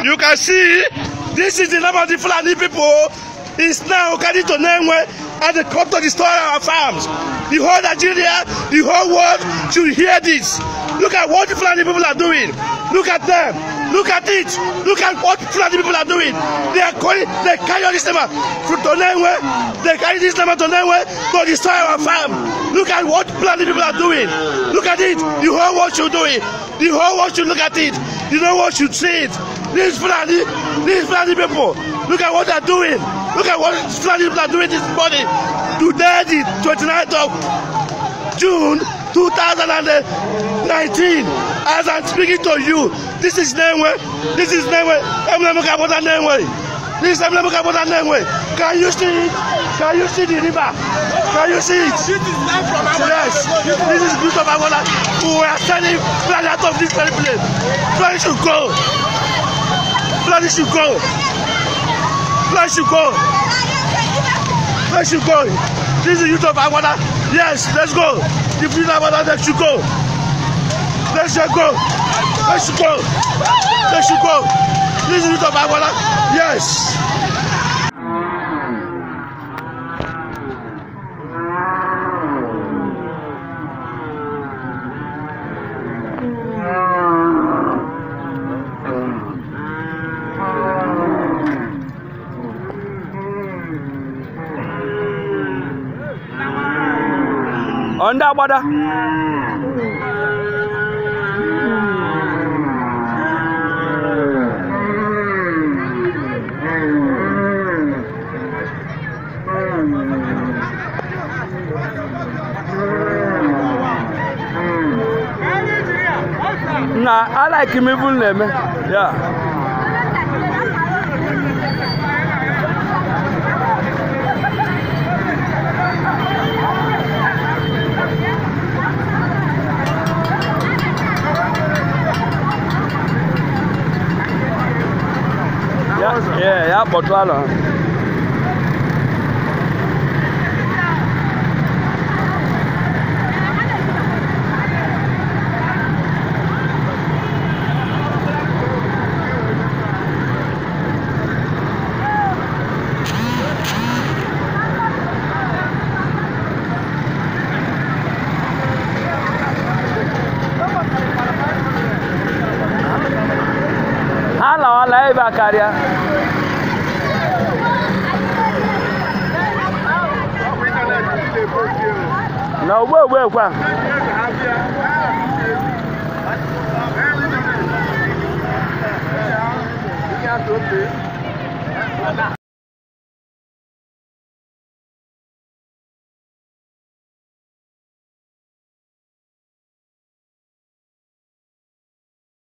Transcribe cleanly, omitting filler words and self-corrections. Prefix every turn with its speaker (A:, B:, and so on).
A: You can see, this is the number of the Fulani people. It's now getting to Nenwe and they come to destroy our farms. The whole Nigeria, the whole world should hear this. Look at what the Fulani people are doing. Look at them. Look at it. Look at what Fulani people are doing. They are calling, they carry this number to Nenwe. They carry this number to Nenwe to destroy our farm. Look at what Fulani people are doing. Look at it. The whole world should do it. The whole world should look at it. The whole world should see it. These Fulani people. Look at what they're doing. Look at what Fulani people are doing this morning. Today, the 29th of June 2019. As I'm speaking to you, this is Nenwe. This is Nenwe. This is Nenwe. Can you see it? Can you see the river? Can you see it? Yes. This is Bishop Angola. We are sending Fulani out of this very place. Fulani should go. Fulani should go. Fulani should go. Fulani should go. This is the youth of Angola. Yes, let's go. The youth of Angola, they should go. Let's go. Let's go. Let's go. This is the youth of Angola. Yes. Onda bada. Nah, I like him even name. Yeah. Yeah, but well. Hello, live Akaria. No, where?